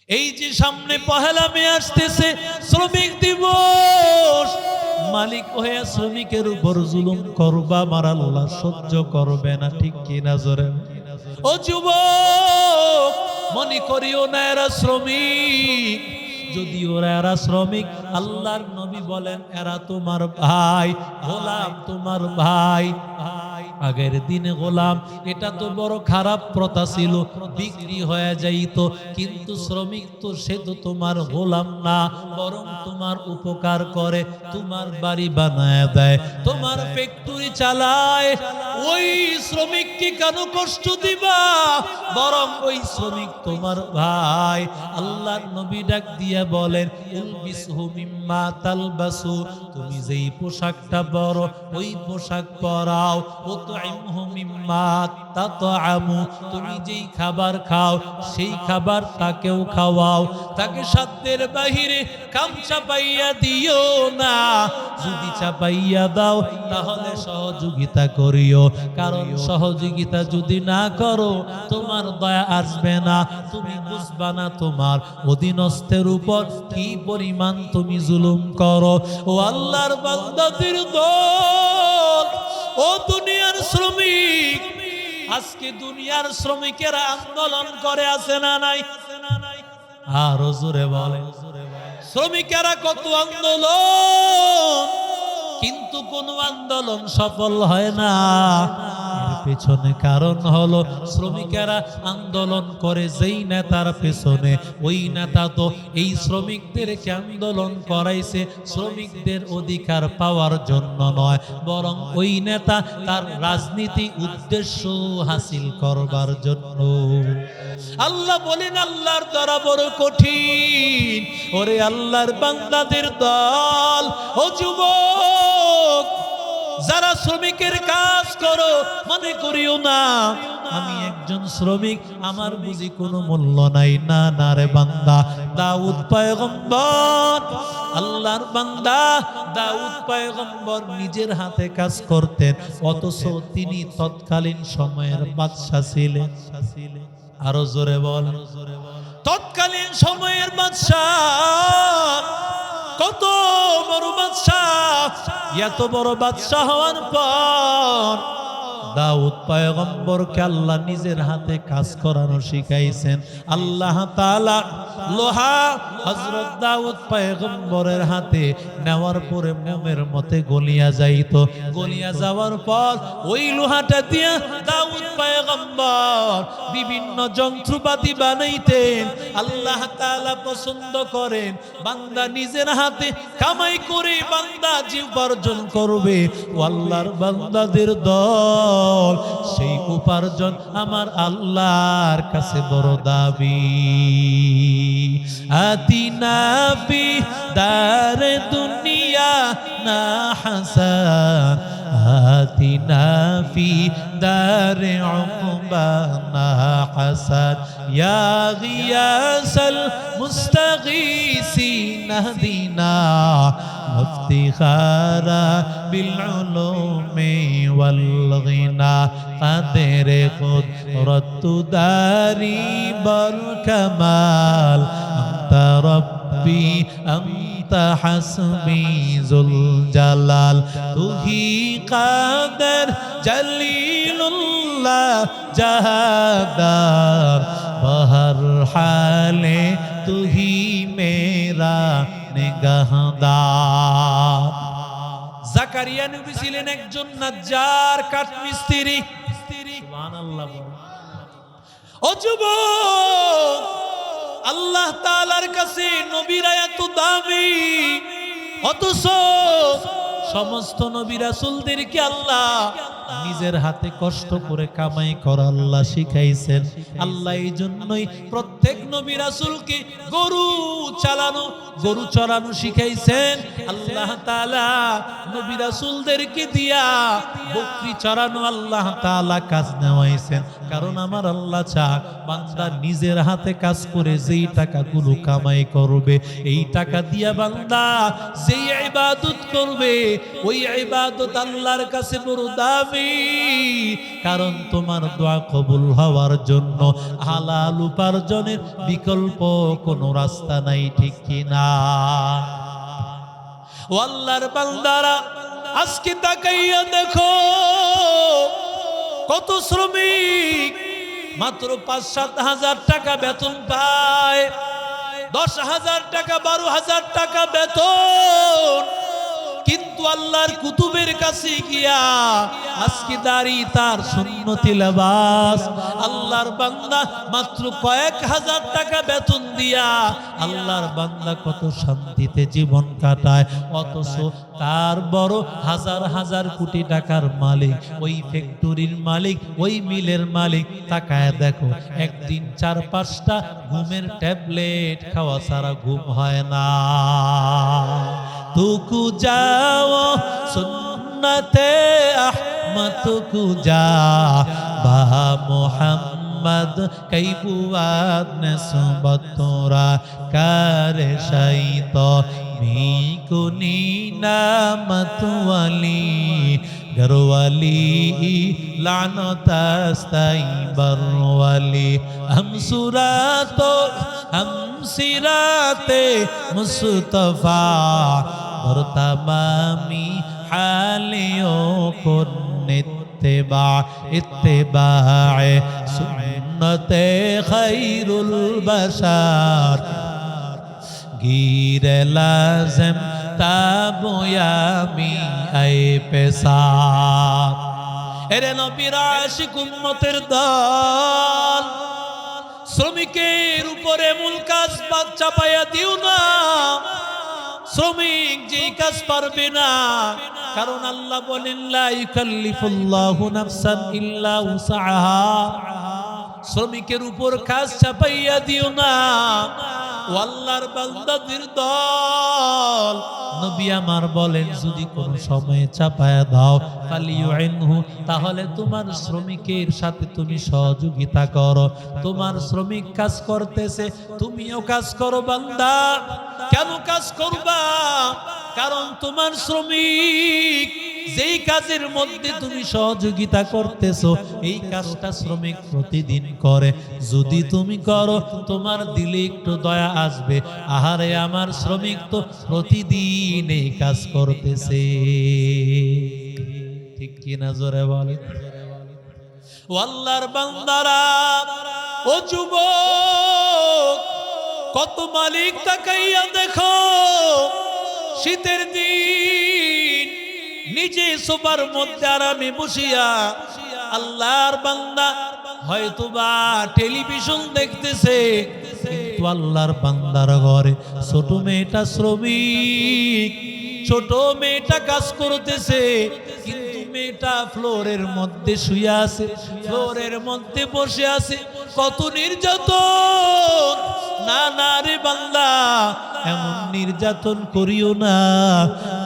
এই যে সামনে পহেলা মে আসতেছে, শ্রমিক দিবস, মালিক হয়ে শ্রমিকের উপর জুলুম করবা, আমার আল্লাহ সহ্য করবে না, ঠিক কিনা জোরে? ও যুবক, মনে করিও না এরা শ্রমিক, যদি এরা শ্রমিক, আল্লাহর নবী বলেন এরা তোমার ভাই, গোলাম তোমার ভাই। আগের দিনে গোলাম এটা তো বড় খারাপ প্রথা ছিল, বিক্রি হয়ে যাইত, কিন্তু শ্রমিক তো সে তো তোমার গোলাম না, বরং তোমার উপকার করে, তোমার বাড়ি বানায় দেয়, তোমার ফ্যাক্টরি চালায়। ওই শ্রমিককে কেন কষ্ট দিবা? বরং ওই শ্রমিক তোমার ভাই। আল্লাহর নবী ডাক দিয়া বলেন, উলবিসহু মিম্মা তালবাসু, তুমি যেই পোশাকটা বড় ওই পোশাক পরাও। ওতুইমহু মিম্মা তাতআমু, তুমি যেই খাবার খাও সেই খাবার তাকেও খাওয়াও, তাকে সাধ্যের বাহিরে কাম চাপাইয়া দিও না, যদি চাপাইয়া দাও তাহলে সহযোগিতা করিও, কারণ সহযোগিতা যদি না করো তোমার দয়া আসবে না, তুমি বুঝবা না তোমার অধীনস্থের উপর কি পরিমাণ তুমি জুলুম করো। ও আল্লাহর বান্দাদের দল, ও দুনিয়ার শ্রমিক, আজকে দুনিয়ার শ্রমিকেরা আন্দোলন করে আছে না নাই? আরো জোরে বলে, শ্রমিকেরা কত আন্দোলন, কিন্তু কোন আন্দোলন সফল হয় না। এর পেছনে কারণ হলো শ্রমিকেরা আন্দোলন করে যেই নেতার পেছনে, ওই নেতা তো এই শ্রমিকদেরকে আন্দোলন করাইছে শ্রমিকদের অধিকার পাওয়ার জন্য নয়, বরং ওই নেতা তার রাজনীতি উদ্দেশ্য হাসিল করবার জন্য। আল্লাহ বলেন, আল্লাহর দ্বারা বড় কঠিন। ওরে আল্লাহর বান্দাদের দল, ও যুবক, যারা শ্রমিকের কাজ করো, মনে করিও না আমি একজন শ্রমিক, আমার বুঝি কোনো মূল্য নাই। না না রে বান্দা, দাউদ পয়গম্বর, আল্লাহর বান্দা দাউদ পয়গম্বর নিজের হাতে কাজ করতেন, অথচ তিনি তৎকালীন সময়ের বাদশা ছিলেন। আরো জোরে বল, তৎকালীন সময়ের বাদশাহ, কত বড় বাদশাহ। এত বড় বাদশাহ হওয়ার পর দাউদ পয়গম্বরকে আল্লাহ নিজের হাতে কাজ করানো শিখাইছেন। আল্লাহ তাআলা লোহা হযরত দাউদ পয়গম্বরের হাতে নেওয়ার পরে মোমের মতে গলিয়া যাইত, গলিয়া যাওয়ার পর ওই লোহাটা দিয়া দাউদ পয়গম্বর বিভিন্ন যন্ত্রপাতি বানাইতেন। আল্লাহ তাআলা পছন্দ করেন বান্দা নিজের হাতে কামাই করে বান্দা জীব উপার্জন করবে। ও আল্লাহর বান্দাদের দল, সেই উপার্জন আমার আল্লাহর কাছে বড় দাবি। আতিনা ফি দারে দুনিয়া না হাসান, আতিনা ফি দারে উকবা না হাসান, ইয়া গিয়াসাল মুস্তাগীসিন আহদিনা ইফতিখারা বিল উলুমি ওয়াল গিনা, কাদের কুদরত দারি বল কামাল, আনতা রব্বি আনতা হাসবি যুল জালাল, তুহি কাদের জলিলুল্লাহ জাহাদার, বহর হালে তুহি মেরা নিগাহদার। জাকারিয়া নবী ছিলেন একজন নাজ্জার, কাঠমিস্ত্রি। সুবহানাল্লাহ। ও যুবক, আল্লাহ তাআলার কাছে নবীরা এত দামি, অথচ সমস্ত নবী রাসূলদেরকে আল্লাহ নিজের হাতে কষ্ট করে কামাই করা আল্লাহ শিখাইছেন। আল্লাহ এই জন্যই প্রত্যেক নবী রাসূলকে গরু চড়ানো শিখাইছেন। আল্লাহ তাআলা নবী রাসূলদেরকে দিয়া বকরি চড়ানো আল্লাহ তাআলা কাজ নেওয়াইছেন, কারণ আমার আল্লাহ চান বান্দা নিজের হাতে কাজ করে যেই টাকাগুলো কামাই করবে, এই টাকা দিয়া বান্দা যেই ইবাদত করবে, ওই ইবাদত আল্লাহর কাছে বড় দামি। কারণ তোমার দোয়া কবুল হওয়ার জন্য হালাল উপার্জনের বিকল্প কোনো রাস্তা নাই, ঠিক কিনা? ও আল্লাহর বান্দারা, আজকে তাকাইয়া দেখো কত শ্রমিক মাত্র ৫-৭ হাজার টাকা বেতন পায়, ১০,০০০ টাকা ১২,০০০ টাকা বেতন, কিন্তু আল্লাহর কুতুবের কাছে গিয়া আজকে দাঁড়ি তার সুন্নতি লেবাস। আল্লাহর বান্দা মাত্র কয়েক হাজার টাকা বেতন দিয়া আল্লাহর বান্দা কত শান্তিতে জীবন কাটায়, অথচ তার বড় হাজার হাজার কোটি টাকার মালিক, ওই ফ্যাক্টরির মালিক, ওই মিলের মালিক। তাকায় দেখো, একদিন ৪-৫টা ঘুমের ট্যাবলেট খাওয়া ছাড়া ঘুম হয় না। তুকু যাও সুন্নতে আহমদ কুজা বা মোহাম্মদ কই বুয়াদ নসবত তোরা কারে শাইত মিকুনি নামত ওয়ালি ঘরওয়ালি লানতাস্তাই বরওয়ালি हम सुरातो हम सिराते मुस्तफा और तमामी हालियों को इत्तिबा इत्तिबाए सुन्नते खैरुल बशर गिर लाज़िम ताबुयामी ऐ पेशार। এরে নবীর আশিক উম্মতের দল, শ্রমিকের উপরে মূল কাজ চাপাইয়া দিও না। শ্রমিক যেই কাজ পারবে না, কারণ আল্লাহ বলেন লা ইউকাল্লিফুল্লাহু নাফসান ইল্লা উসআহা। শ্রমিকের উপর কাজ চাপাইয়া দিও না। ও আল্লাহর বান্দাদের দল, নবী আমার বলেন যদি কোন সময়ে চাপায়া দাও ফালিউইনহু, তাহলে তোমার শ্রমিকের সাথে তুমি সহযোগিতা করো। তোমার শ্রমিক কাজ করতেছে, তুমিও কাজ করো বান্দা। কেন কাজ করবা? কারণ তোমার শ্রমিক যেই কাজের মধ্যে তুমি সহযোগিতা করতেছো, এই কাজটা শ্রমিক প্রতিদিন করে। যদি তুমি করো, তোমার দিলে একটু দয়া আসবে, আহারে আমার শ্রমিক তো প্রতিদিন এই কাজ করতেছে, ঠিক কি না? জোরে বলে। ও আল্লাহর বান্দারা, ও যুবক, কত মালিক তাকাইয়া দেখো, শীতের দিন নিজে সোফার মধ্যে আরামে বসিয়া আল্লাহর বান্দা হয়তোবা টেলিভিশন দেখতেছে, কিন্তু আল্লাহর বান্দার ঘরে ছোট মেয়েটা শ্রমিক, ছোট মেয়েটা কাজ করতেছে, কিন্তু মেয়েটা ফ্লোরের মধ্যে শুয়ে আছে, ফ্লোরের মধ্যে বসে আছে। কত নির্যাতন! না না রে বান্দা, এমন নির্যাতন করিও না।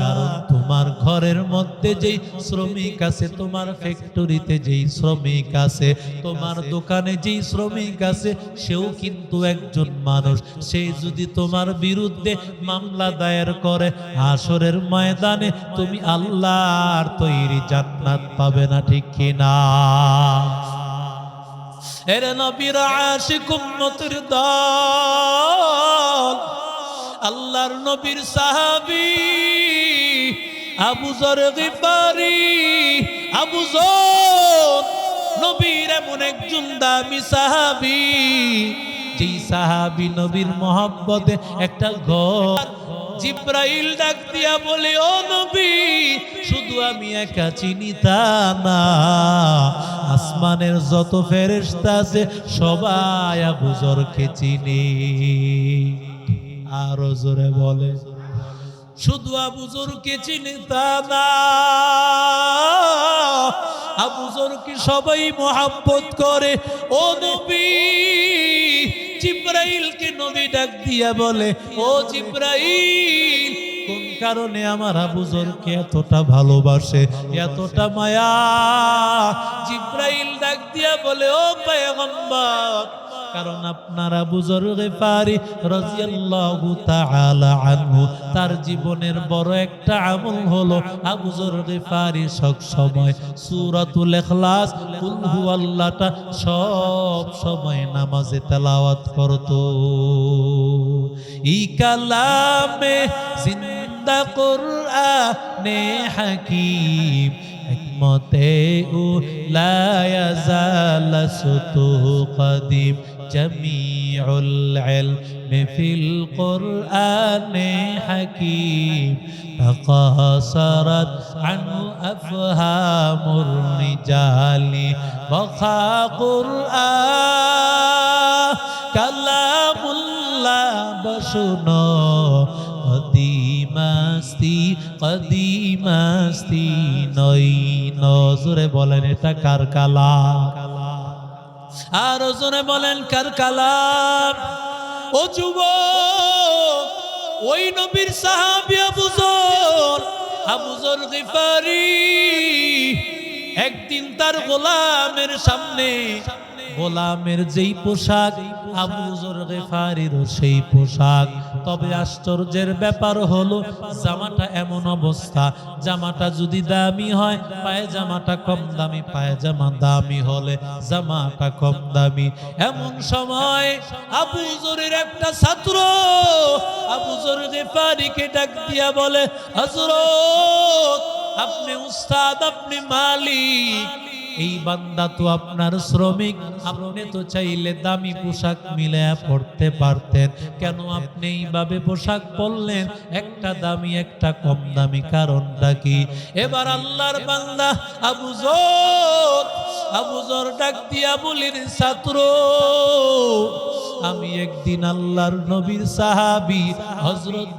কারণ তোমার ঘরের মধ্যে যেই শ্রমিক আছে, তোমার ফ্যাক্টরিতে যেই শ্রমিক আছে, তোমার দোকানে যেই শ্রমিক আছে, সেও কিন্তু একজন মানুষ। সে যদি তোমার বিরুদ্ধে মামলা দায়ের করে, হাসরের ময়দানে তুমি আল্লাহর তৈরি জান্নাত পাবে না, ঠিক কিনা? এরে নবীর আশিক উম্মতের দল, আল্লাহর নবীর সাহাবী আবু যর গিফারি, আবু যর নবীর এমন একজন দামি সাহাবী, যেই সাহাবী নবীর মহব্বতে একটা ঘর। জিব্রাইল ডাক দিয়া বলে, ও নবী, শুধু আমি একা চিনি তা না, আসমানের যত ফেরেশতা আছে সবাই আবু যরকে চিনি। আরো জোরে বলে, শুধু আবু যরকে চিনি তা না, আবু যরকে সবাই মোহাব্বত করে। ও নবী, জিব্রাইলকে নবী ডাক দিয়া বলে, ও জিব্রাইল, কোন কারণে আমার আবু যরকে এতটা ভালোবাসে, এতটা মায়া? জিব্রাইল ডাক দিয়া বলে, ও পয়গম্বর, কারণ আপনার আবু যর গিফারি রাদিয়াল্লাহু তাআলা আনহু তার জীবনের বড় একটা আমল হলো আবু যর গিফারি সব সময় সূরাতুল ইখলাস কুল হুয়াল্লাহটা সব সময় নামাজে তেলাওয়াত করত। ই কালামে জিন্দা কুরআনে হাকীম হিকমতে ও লা ইয়াজাল সুতুহ কদিম জামিউল ইলমি ফিল কুরআনে হাকীম تقاصرت عنه أفهام الرجال بقى قرآن كلام الله بشنا قديم استی নই নজরে বলেন এটা কার কালাম? আর জোরে বলেন কার কালাম? ও যুবক, ওই নবীর সাহাবী আবু যর গিফারি একদিন তার গোলামের সামনে, গোলামের যেই পোশাক আবু যর গিফারির সেই পোশাক। তবে আশ্চর্যের ব্যাপার হলো জামাটা এমন অবস্থা, জামাটা যদি দামি হয় পায়জামাটা কম দামি, পায়জামা দামি হলে জামাটা কম দামি। এমন সময় আবু যরের একটা ছাত্র আবু যর গিফারিকে ডাক দিয়া বলে, হযরত আপনি উস্তাদ, আপনি মালিক, এই বান্দা তো আপনার শ্রমিক, আপনি তো চাইলে দামি পোশাক মিলায়া পড়তে পারতেন, কেন আপনি এইভাবে পোশাক পরলেন, একটা দামি একটা কম দামি, কারণটা কি? এবার আল্লাহর বান্দা আবু যর ডাক দিয়া বলেন, ছাত্র আমি একদিন আল্লাহর নবীর সাহাবী হযরত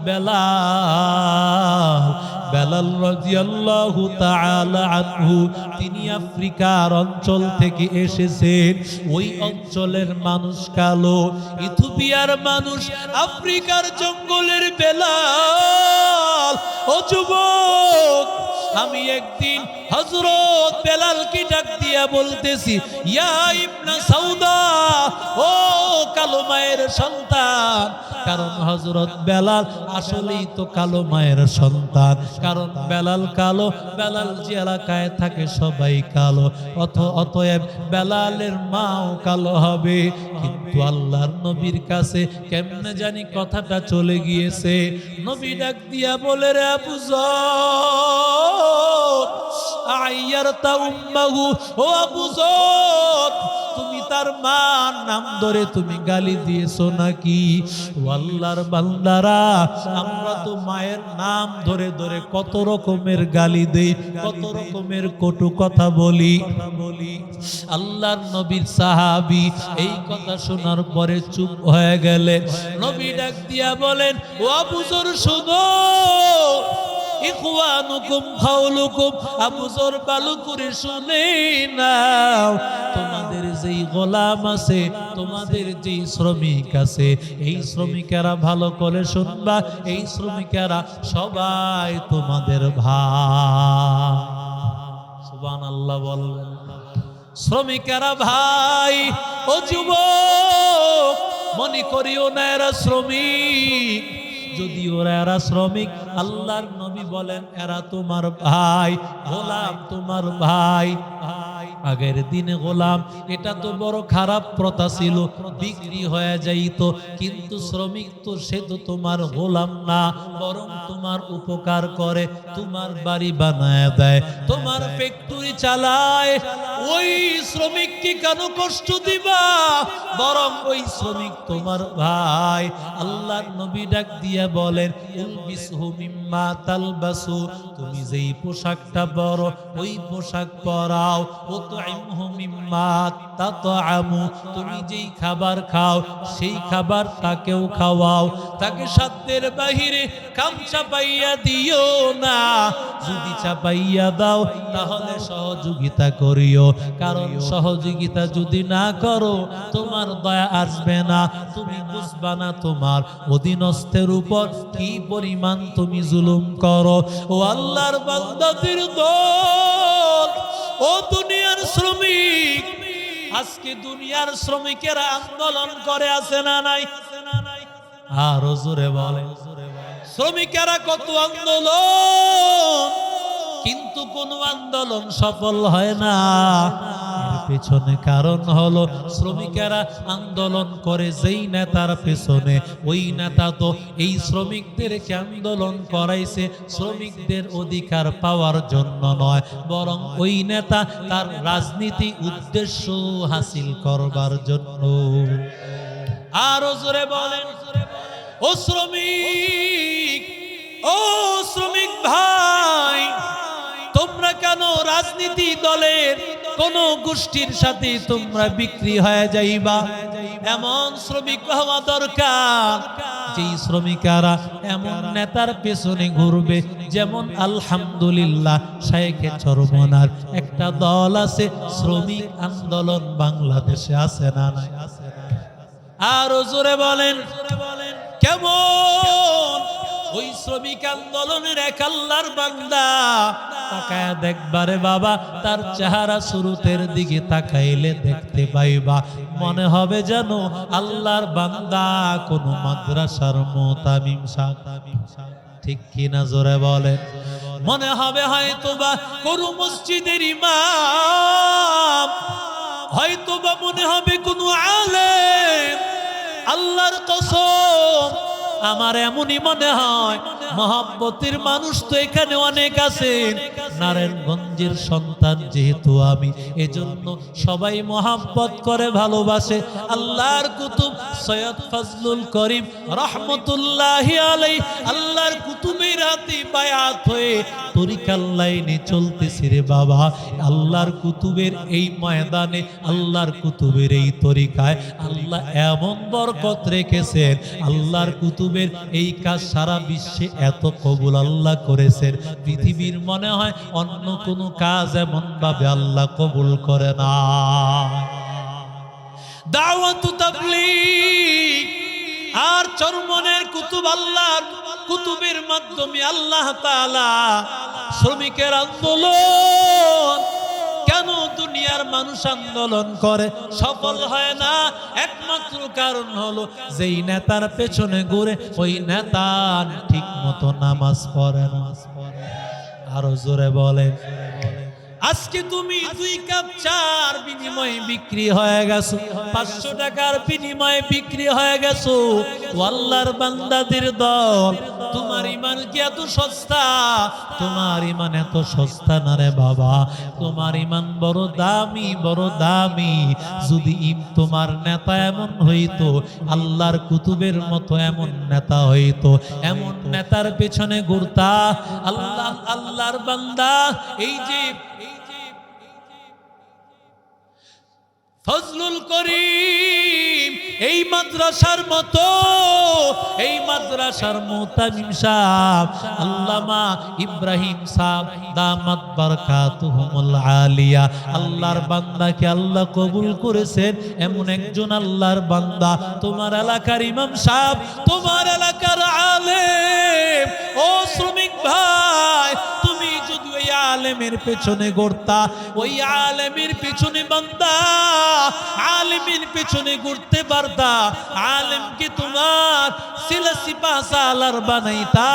বেলাল রাদিয়াল্লাহু তাআলা আনহু, তিনি আফ্রিকার অঞ্চল থেকে এসেছেন। ওই অঞ্চলের মানুষ কালো, ইথিওপিয়ার মানুষ, আফ্রিকার জঙ্গলের বেলাল। ও যুবক, আমি একদিন হযরত বেলালকে ডাক দিয়া বলতেছি, ইয়া ইবনে সাউদা, ও কালো মায়ের সন্তান। কারণ হযরত বেলাল আসলেই তো কালো মায়ের সন্তান, কারণ বেলাল কালো, বেলাল যে এলাকায় থাকে সবাই কালো, অতএব বেলালের মাও কালো হবে। কিন্তু আল্লাহর নবীর কাছে কেমনে জানি কথাটা চলে গিয়েছে। নবী ডাক দিয়া বলে, রে আবু যর, আইয়ারতা উম্মাহু, ও আবু যর, তুমি তার মার নাম ধরে তুমি গালি দিয়েছো নাকি? ও আল্লাহর বান্দারা, আমরা তো মায়ের নাম ধরে ধরে কত রকমের গালি দেই, কত রকমের কটু কথা বলি। আল্লাহর নবীর সাহাবী এই কথা শোনার পরে চুপ হয়ে গেলেন। নবী ডাক দিয়া বলেন, ও আবু যর শুনো, ইখওয়ানুকুম খাউলুকুম, আবু যর ভালো করে শুনে নাও, তোমাদের যেই গোলাম আছে, তোমাদের যেই শ্রমিক আছে, এই শ্রমিকেরা ভালো করে শুনবা, এই শ্রমিকেরা সবাই তোমাদের ভাই। সুবহানাল্লাহ বলবেন। শ্রমিকেরা ভাই। ও যুবক, মনে করিও না এরা শ্রমিক, যদি ওরা এরা শ্রমিক, আল্লাহর নবী বলেন এরা তোমার ভাই, গোলাম তোমার ভাই। আগের দিনে গোলাম এটা তো বড় খারাপ প্রথা ছিল, বিক্রি হয়ে যাইতো, কিন্তু শ্রমিক তো সে তো তোমার গোলাম না, বরং তোমার উপকার করে, তোমার বাড়ি বানায় দেয়, তোমার ফ্যাক্টরি চালায়। ওই শ্রমিককে কেন কষ্ট দিবা? বরং ওই শ্রমিক তোমার ভাই। আল্লাহর নবী ডাক দিয়া বলেন, উলবিসহু মিম্মা তালবাসু, তুমি যেই পোশাকটা বড় ওই পোশাক পরাও। ওতুইমহু মিম্মা তাতআমু, তুমি যেই খাবার খাও সেই খাবার তাকেও খাওয়াও, তাকে সাধ্যের বাহিরে কাম চাপাইয়া দিও না। যদি চাপাইয়া দাও তাহলে সহযোগিতা করিও, কারণ সহযোগিতা যদি না করো তোমার দয়া আসবে না, তুমি বুঝবা না তোমার অধীনস্থের উপর কি পরিমাণ তুমি জুলুম করো। ও আল্লাহর বান্দাদের দল, ও দুনিয়ার শ্রমিক, আজকে দুনিয়ার শ্রমিকেরা আন্দোলন করে আছে না নাই? আর জোরে বলে, শ্রমিকেরা কত আন্দোলন, কিন্তু কোন আন্দোলন সফল হয় না। এর পেছনে কারণ হলো শ্রমিকেরা আন্দোলন করে যেই নেতার পেছনে, ওই নেতা তো এই শ্রমিকদেরকে আন্দোলন করাইছে শ্রমিকদের অধিকার পাওয়ার জন্য নয়, বরং ওই নেতা তার রাজনীতি উদ্দেশ্য হাসিল করবার জন্য। আরো জোরে বলেন, ও শ্রমিক, ও শ্রমিক ভাই, তোমরা কেন রাজনীতি দলের কোন গোষ্ঠীর সাথে তোমরা বিক্রি হয়ে যাইবা? এমন শ্রমিক হওয়া দরকার যেই শ্রমিকেরা এমন নেতার পেছনে ঘুরবে, যেমন আলহামদুলিল্লাহ শাইখে চরমনার একটা দল আছে, শ্রমিক আন্দোলন বাংলাদেশে আছে না নাই? আরো জোরে বলেন, কেমন ওই শ্রমিক আন্দোলনের এক আল্লাহর বান্দা, তাকায় দেখবারে বাবা, তার চেহারা সুরতের দিকে তাকাইলে দেখতে পাইবা মনে হবে যেন আল্লাহর বান্দা কোন মাদ্রাসার মুতামিম সাহেব। ঠিক কিনা জোরে বলে? মনে হবে হয়তোবা কোন মসজিদের ইমাম, হয়তোবা মনে হবে কোন আলেম। আল্লাহর কসম, আমার এমনই মনে হয়। মহব্বতের মানুষ তো এখানে অনেক আছেন, নারায়ণগঞ্জের সন্তান যেহেতু আমি, এজন্য সবাই মহব্বত করে ভালোবাসে। আল্লাহর কুতুব সৈয়দ ফজলুল করিম রহমতুল্লাহি আলাইহি, আল্লাহর কুতুবের হাতে বায়াত হয়ে তরিকার লাইনে চলতেছি রে বাবা। আল্লাহর কুতুবের এই ময়দানে, আল্লাহর কুতুবের এই তরিকায় আল্লাহ এমন বরকত রেখেছেন। আল্লাহর কুতুবের এই কাজ সারা বিশ্বে এত কবুল আল্লাহ করেছেন, পৃথিবীর মনে হয় অন্য কোনো কাজ এমন ভাবে আল্লাহ কবুল করে না। দাওয়াত তাবলীগ আর চরমনের কুতুব, আল্লাহর কুতুবের মাধ্যমে আল্লাহ তাআলা শ্রমিকের আন্দোলন কেন দুনিয়ার মানুষ আন্দোলন করে সফল হয় না? একমাত্র কারণ হলো যেই নেতার পেছনে ঘুরে ওই নেতা ঠিক মতো নামাজ পড়ে না। আরো জোরে বলেন, আজকে তুমি 2 কাপ চার বিনিময়ে বিক্রি হয়ে গেছো, 500 টাকার বিনিময়ে বিক্রি হয়ে গেছো। আল্লাহর বান্দাদের দল, তোমার ঈমান কি এত সস্তা? তোমার ঈমান এত সস্তা না রে বাবা, তোমার ঈমান বড় দামি, বড় দামি। যদি তোমার নেতা এমন হইতো, আল্লাহর কুতুবের মতো এমন নেতা হইতো, এমন নেতার পেছনে ঘুরতা। আল্লাহর বান্দা, এই যে ফজলুল করিম, এই মাদ্রাসার মতো, এই মাদ্রাসার মুতামিম সাহেব আল্লামা ইব্রাহিম সাহেব দামাত বারাকাতুহুমুল আলিয়া, আল্লাহর বান্দাকে আল্লাহ কবুল করেছেন। এমন একজন আল্লাহর বান্দা তোমার এলাকার ইমাম সাহেব, তোমার এলাকার আলেম। ও শ্রমিক ভাই, তুমি যদি ওই আলেমের পেছনে ঘুরতা, ওই আলেমের পেছনে বান্দা আলেমের পেছনে ঘুরতে পারতা, আলেমকে তোমার সিলাসিপা সালার বানাইতা,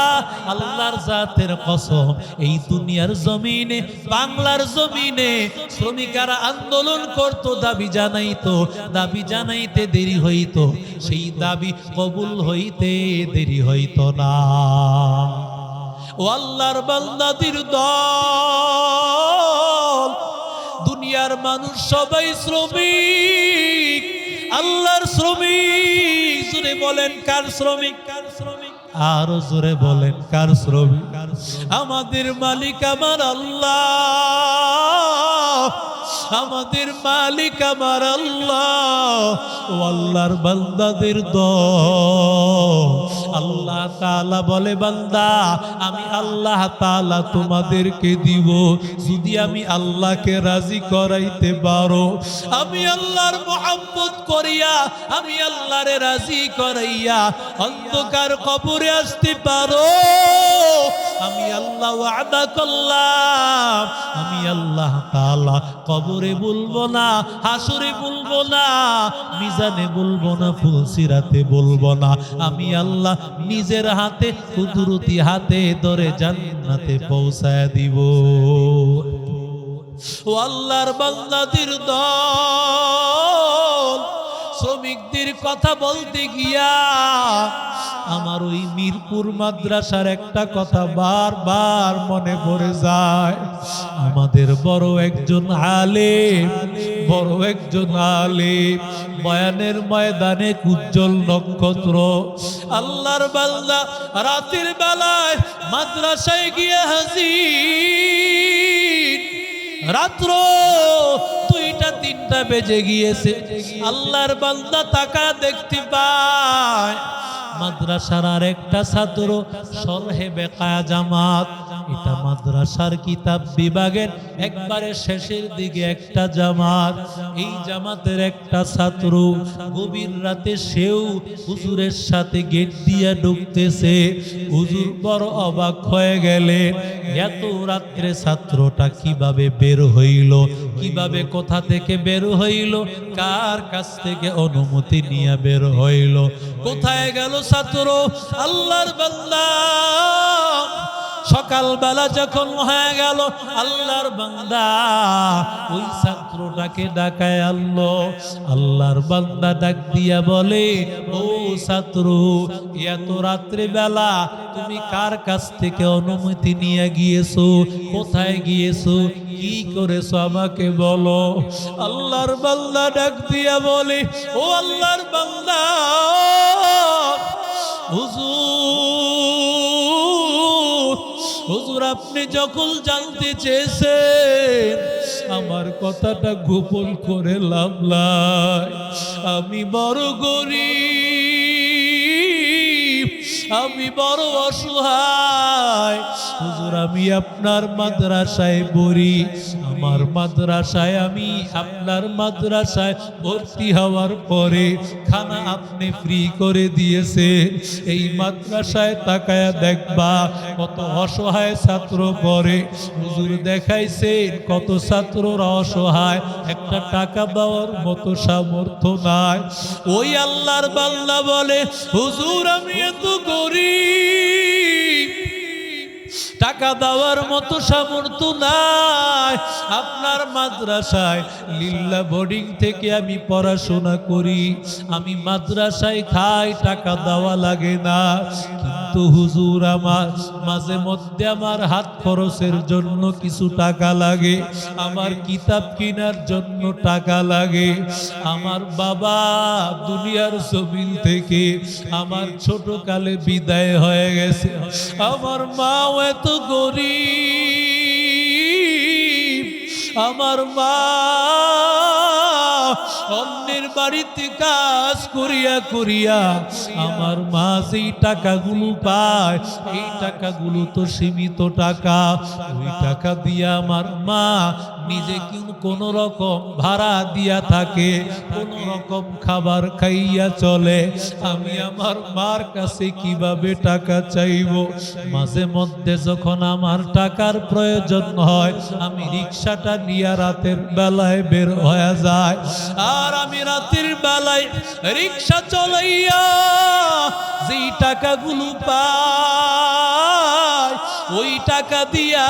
আল্লাহর জাতের কসম এই দুনিয়ার জমিনে, বাংলার জমিনে শ্রমিকেরা আন্দোলন করত, দাবি জানাইতো, দাবি জানাইতে দেরি হইতো, সেই দাবি কবুল হইতে দেরি হইতো না। ও আল্লাহর বান্দাদের দল, দুনিয়ার মানুষ সবাই শ্রমিক, আল্লাহর শ্রমিক। জোরে বলেন, কার শ্রমিক? কার শ্রমিক? আরো জোরে বলেন, কার শ্রমিক? আমাদের মালিক আমার আল্লাহ, আমাদের মালিক আমার আল্লাহ। ও আল্লাহর বান্দাদের দল, আল্লাহ তাআলা বলে, বান্দা আমি আল্লাহ তাআলা তোমাদেরকে দিব যদি আমি আল্লাহকে রাজি করাইতে পারো। আমি আল্লাহর মহব্বত করিয়া, আমি আল্লাহরে রাজি করাইয়া অন্ধকার কবরে আসতে পারো, আমি আল্লাহ ওয়াদা করলাম, আমি আল্লাহ তাআলা কবরে বলবো না, হাসরে বলবো না, মিজানে বলবো না, ফুলসিরাতে বলবো না, আমি আল্লাহ নিজের হাতে কুদরতি হাতে ধরে জান্নাতে পৌঁছায় দিব। ও আল্লাহর বান্দাদের দল, শ্রমিকদের কথা বলতে গিয়া আমার ওই মিরপুর মাদ্রাসার একটা কথা বারবার মনে পড়ে যায়। আমাদের বড় একজন আলেম, বড় একজন আলেম, বয়ানের ময়দানে উজ্জ্বল নক্ষত্র, আল্লাহর বান্দা রাতের বেলায় মাদ্রাসায় গিয়ে হাজির। রাত্র 2টা-3টা বেজে গিয়েছে, আল্লাহর বান্দা তাকা দেখতে পায় মাদ্রাসার আর একটা ছাত্র সরহে বেকায়া জামাত, এটা মাদ্রাসার কিতাব বিভাগের একবারে শেষের দিকে একটা জামাত। এই জামাতের একটা ছাত্র গভীর রাতে সেও হুজুরের সাথে গেট দিয়ে ঢুকতেছে। হুজুর বড় অবাক হয়ে গেলেন, এত রাত্রে ছাত্রটা কিভাবে বের হইল, কিভাবে কোথা থেকে বের হইল, কার কাছ থেকে অনুমতি নিয়ে বের হইল, কোথায় গেল ছাত্র? আল্লাহর বান্দা সকালবেলা যখন হয়ে গেল, আল্লাহর বান্দা ওই ছাত্রটাকে ডাকায় আল্লাহর বান্দা ডাক দিয়া বলে, ও ছাত্র, এত রাত্রে বেলা তুমি কার কাছ থেকে অনুমতি নিয়ে গিয়েছো, কোথায় গিয়েছো, কি করেছো আমাকে বলো। আল্লাহর বান্দা ডাক দিয়া বলে, ও আল্লাহর বান্দা, হুজুর আপনি যখন জানতে চেয়েছেন আমার কথাটা গোপন করে লাভ নাই, আমি বড় গরীব, আমি বড় অসহায় হুজুর, আমি আপনার মাদ্রাসায় পড়ি, আমার মাদ্রাসায় আমি আপনার মাদ্রাসায় ভর্তি হওয়ার পরে খানা আপনি ফ্রি করে দিয়েছে। এই মাদ্রাসায় তাকায়া দেখবা কত অসহায় ছাত্র পড়ে। হুজুর দেখাইছেন কত ছাত্ররা অসহায়, একটা টাকা দেওয়ার মতো সামর্থ্য নাই। ওই আল্লাহর বান্দা বলে, হুজুর আমি এত গরীব, টাকা দেওয়ার মতো সামর্থ্য নাই, আপনার মাদ্রাসায় লিল্লা বোর্ডিং থেকে আমি পড়াশোনা করি, আমি মাদ্রাসায় খাই, টাকা দেওয়া লাগে না, কিন্তু হুজুর আমার মাঝে মধ্যে আমার হাত খরচের জন্য কিছু টাকা লাগে, আমার কিতাব কেনার জন্য টাকা লাগে। আমার বাবা দুনিয়ার জমিন থেকে আমার ছোট কালে বিদায় হয়ে গেছে, আমার মাও এত গরীব, আমার মা অন্যের বাড়িতে কাজ করিয়া করিয়া আমার মা যেই টাকাগুলো পায়, এই টাকাগুলো তো সীমিত টাকা, ওই টাকা দিয়ে আমার মা নিজে কোন রকম ভাড়া দিয়া থাকে, কোন রকম খাবার খাইয়া চলে। আমি আমার মার কাছে কিভাবে টাকা চাইব? মাঝে মধ্যে যখন আমার টাকার প্রয়োজন হয়, আমি রিক্সাটা নিয়ে রাতের বেলায় বের হয়ে যায়, আর আমি রাতের বেলায় রিক্সা চলাইয়া যেই টাকাগুলো পাই, ওই টাকা দিয়া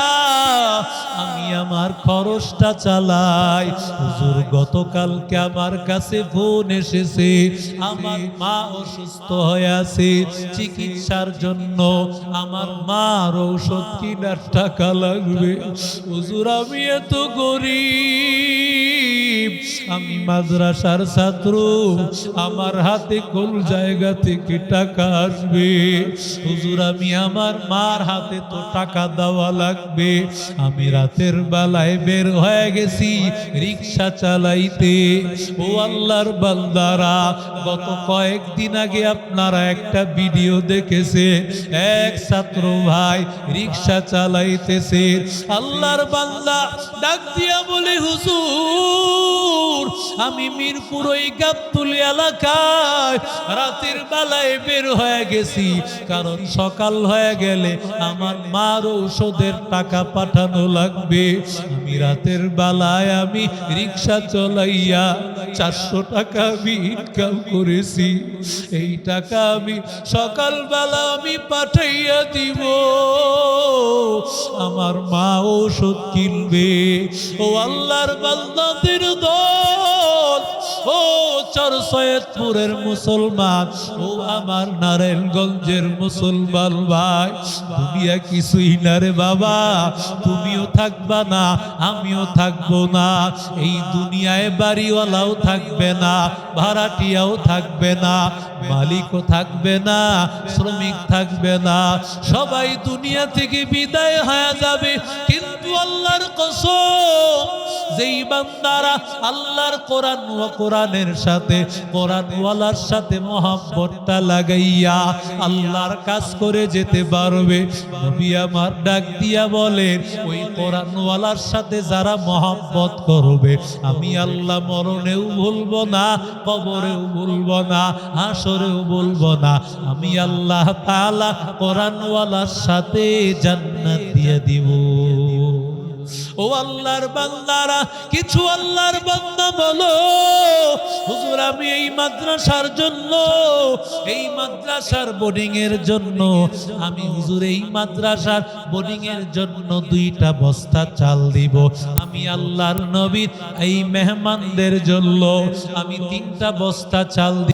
আমি আমার খরচটা চালাই। হুজুর গতকালকে আমার কাছে ফোন এসেছে, আমার মা অসুস্থ হয়ে আছে, চিকিৎসার জন্য আমার মার ঔষধ কেনার টাকা লাগবে। হুজুর আমি এত গরীব, আমি মাদ্রাসার ছাত্র, আমার হাতে কোন জায়গা থেকে টাকা আসবে? হুজুর আমি আমার মার হাতে তো টাকা দেওয়া লাগবে। আমি রাতের বেলায় বের হয়ে গেছি রিক্সা চালাইতে। ও আল্লাহর বান্দারা, গত কয়েকদিন আগে আপনারা একটা ভিডিও দেখেছে, এক ছাত্র ভাই রিক্সা চালাইতেছে, আল্লাহর বান্দা ডাক দিয়া বলে, হুজুর হুজুর আমি মিরপুর ওই গাবতুলি এলাকায় রাতের বেলায় বের হয়ে গেছি, কারণ সকাল হয়ে গেলে আমার মার ঔষধের টাকা পাঠানো লাগবে। আমি রাতের বেলায় আমি রিক্সা চলাইয়া 400 টাকা আমি ইনকাম করেছি। এই টাকা আমি সকালবেলা আমি পাঠাইয়া দিব, আমার মা ঔষধ কিনবে। ও আল্লাহর বান্দাদের দল, ও চর সৈয়দপুরের মুসলমান, ও আমার নারায়ণগঞ্জের মুসলমান ভাই, দুনিয়া কিছুই না রে বাবা, তুমিও থাকবা না আমিও থাকবো না। এই দুনিয়ায় বাড়িওয়ালাও থাকবে না, ভাড়াটিয়াও থাকবে না, মালিকও থাকবে না, শ্রমিক থাকবে না, সবাই দুনিয়া থেকে বিদায় হয়ে যাবে। কিন্তু আল্লাহর কসম, যেই বান্দারা আল্লাহর কোরআন ও কোরআনের সাথে কোরআনওয়ালার সাথে মহব্বতটা লাগাইয়া আল্লাহর কাজ করে যেতে পারবে, নবী আমার ডাক দিয়া বলেন ওই কোরআনওয়ালার সাথে যারা মহব্বত করবে আমি আল্লাহ মরণেও ভুলবো না, কবরেও ভুলবো না, হাসরেও ভুলবো না। আমি আল্লাহ তাআলা কোরআনওয়ালার সাথে জান্নাত দিয়ে দিব। ও আল্লাহর বান্দারা, কিছু আল্লাহর বান্দা বলো হুজুর আমি এই মাদ্রাসার জন্য, এই মাদ্রাসার বোর্ডিং এর জন্য আমি হুজুর এই মাদ্রাসার বোর্ডিং এর জন্য 2টা বস্তা চাল দিব। আমি আল্লাহর নবীর এই মেহমানদের জন্য আমি 3টা বস্তা চাল দিব।